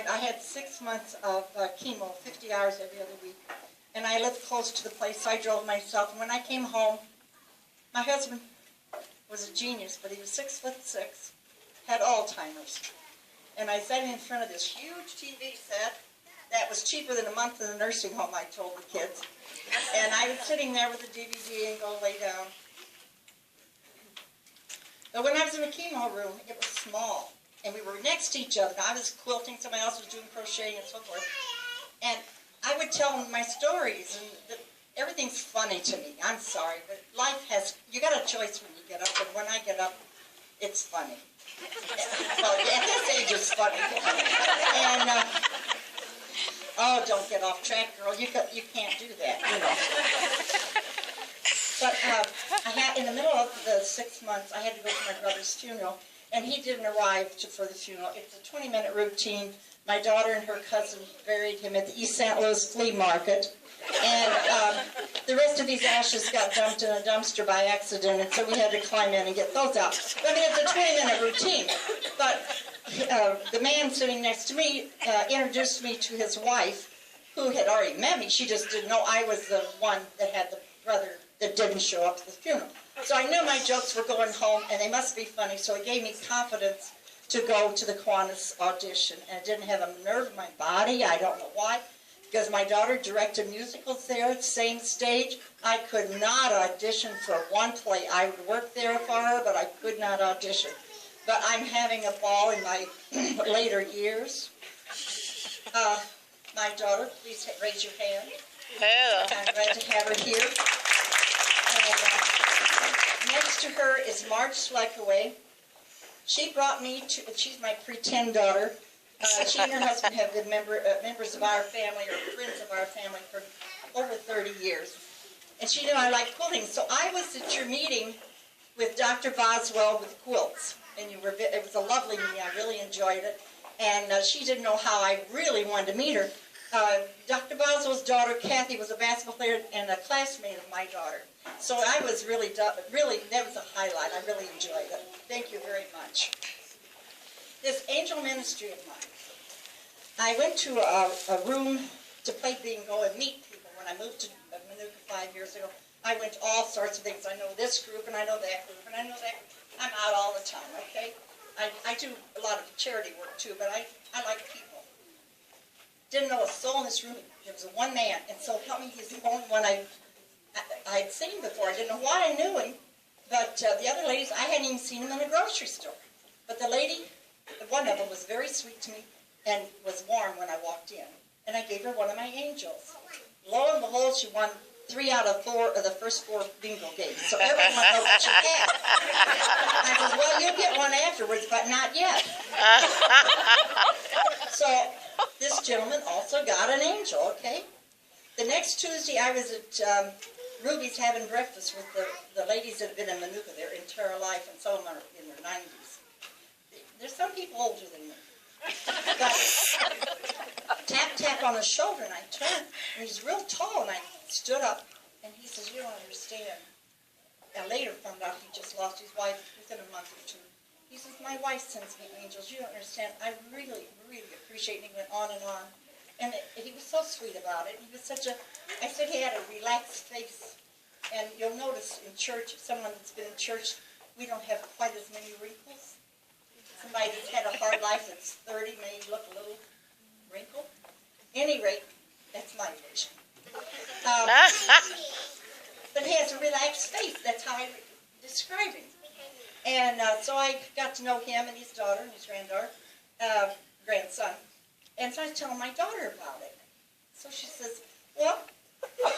I had 6 months of chemo, 50 hours every other week. And I lived close to the place, so I drove myself. And when I came home, my husband was a genius, but he was 6'6", had Alzheimer's. And I sat in front of this huge TV set that was cheaper than a month in the nursing home, I told the kids. And I was sitting there with the DVD and go lay down. But when I was in the chemo room, it was small. And we were next to each other. I was quilting, somebody else was doing crocheting and so forth. And I would tell them my stories, and everything's funny to me. I'm sorry, but life has, you got a choice when you get up, and when I get up, it's funny. Well, at this age, it's funny. And, oh, don't get off track, girl. You can't do that, you know. But I had, in the middle of the 6 months, I had to go to my brother's funeral, and he didn't arrive for the funeral. It's a 20-minute routine. My daughter and her cousin buried him at the East St. Louis flea market, and the rest of these ashes got dumped in a dumpster by accident, and so we had to climb in and get those out. I mean, it's a 20-minute routine. But the man sitting next to me introduced me to his wife, who had already met me. She just didn't know I was the one that had the brother that didn't show up to the funeral. So I knew my jokes were going home, and they must be funny, so it gave me confidence to go to the Kiwanis audition. And I didn't have a nerve in my body. I don't know why, because my daughter directed musicals there at the same stage. I could not audition for one play. I would work there for her, but I could not audition. But I'm having a ball in my later years. My daughter, please raise your hand. Hello. I'm glad to have her here. And, next to her is Marge Sleckaway. She brought me to, she's my pretend daughter. She and her husband have been members of our family, or friends of our family, for over 30 years. And she knew I liked quilting. So I was at your meeting with Dr. Boswell with quilts. And it was a lovely meeting. I really enjoyed it. And she didn't know how I really wanted to meet her. Dr. Boswell's daughter, Kathy, was a basketball player and a classmate of my daughter. So I was really, that was a highlight. I really enjoyed it. Thank you very much. This angel ministry of mine. I went to a room to play bingo and meet people when I moved to Manuka 5 years ago. I went to all sorts of things. I know this group and I know that group and I know that. I'm out all the time, okay? I do a lot of charity work too, but I like people. Didn't know a soul in this room. There was one man, and so help me, he's the only one I had seen before. I didn't know why I knew him, but the other ladies, I hadn't even seen him in a grocery store. But the lady, one of them was very sweet to me and was warm when I walked in. And I gave her one of my angels. Lo and behold, she won 3 out of 4 of the first 4 bingo games. So everyone knows what she had. I said, well, you'll get one afterwards, but not yet. So this gentleman also got an angel, okay? The next Tuesday, I was at Ruby's having breakfast with the ladies that have been in Manuka their entire life, and some of them are in their 90s. There's some people older than me. But tap, tap on the shoulder, and I turned, and he's real tall, and I stood up, and he says, you don't understand. I later found out he just lost his wife within a month or 2. He says, my wife sends me angels. You don't understand. I really, really appreciate it. And he went on and on. And he was so sweet about it. He was such a, I said he had a relaxed face. And you'll notice in church, someone that's been in church, we don't have quite as many wrinkles. Somebody that's had a hard life that's 30 may look a little wrinkled. At any rate, that's my vision. But he has a relaxed face. That's how I describe him. And so I got to know him and his daughter and his grandson. And so I was telling my daughter about it. So she says, well,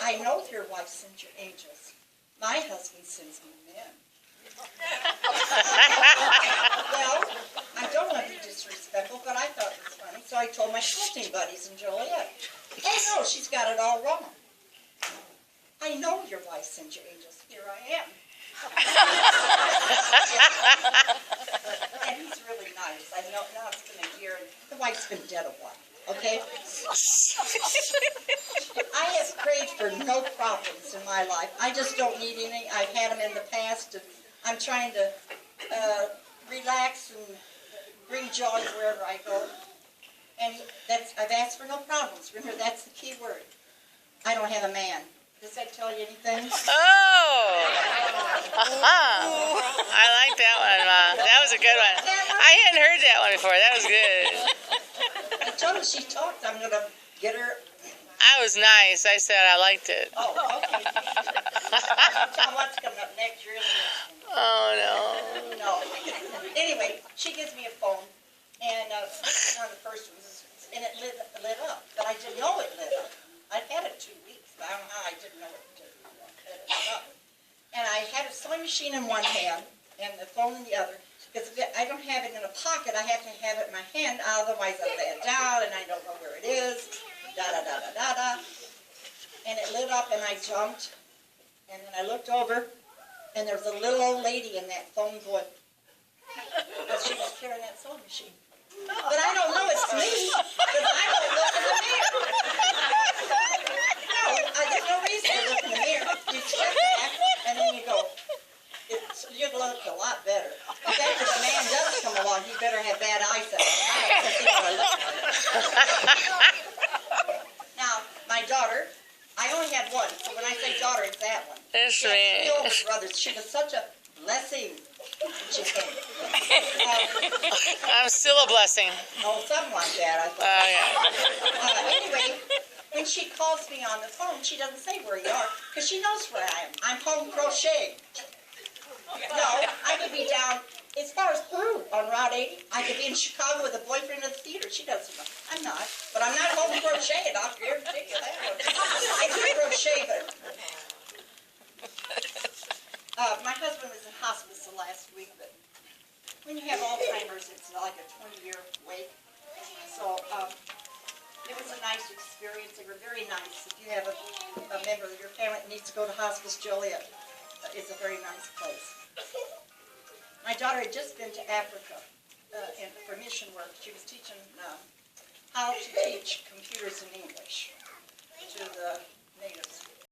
I know your wife sends you angels. My husband sends me men. Well, I don't want to be disrespectful, but I thought it was funny. So I told my quilting buddies in Joliet. Oh, no, she's got it all wrong. I know your wife sends you angels. Here I am. And he's really nice. I know now it's been a year, and the wife's been dead a while. Okay? I have prayed for no problems in my life. I just don't need any. I've had them in the past, and I'm trying to relax and bring joy wherever I go. And I've asked for no problems. Remember, that's the key word. I don't have a man. Does that tell you anything? Oh! I like that one, Ma. That was a good one. I hadn't heard that one before. That was good. I told her she talked. I'm going to get her. I was nice. I said I liked it. Oh, okay. Tell what's coming up next. You're in the Oh, No. Anyway, she gives me a phone, and one of the first ones, and it lit up, but I didn't know it lit up. I'd had it 2 weeks, but I don't know how I didn't know it lit up. And I had a sewing machine in one hand and the phone in the other, because I don't have it in a pocket. I have to have it in my hand, otherwise I lay it down and I don't know where it is. Da da da da da da. And it lit up, and I jumped, and then I looked over, and there was a little old lady in that phone going. But she was carrying that sewing machine. But I don't know it's me, because I don't look in the mirror. No, there's no reason to look in the mirror. You step back, and then you go, you look a lot better. In fact, if a man does come along, he better have bad eyesight. I don't see what I look like. Now, my daughter, I only had one, so when I say daughter, it's that one. That's She me. had 3 older brothers. She was such a blessing. She came. I'm still a blessing. Oh, something like that, I thought. Yeah. Anyway, when she calls me on the phone, she doesn't say where you are, because she knows where I am. I'm home crocheting. No, I could be down as far as Peru on Route 80. I could be in Chicago with a boyfriend at the theater. She doesn't know. I'm not. But I'm not home crocheting. I'll guarantee you that one. I do crochet, but... my husband was in hospice the last week, but when you have Alzheimer's, it's like a 20-year wait. So it was a nice experience. They were very nice. If you have a member of your family that needs to go to hospice, Joliet is a very nice place. My daughter had just been to Africa for mission work. She was teaching how to teach computers and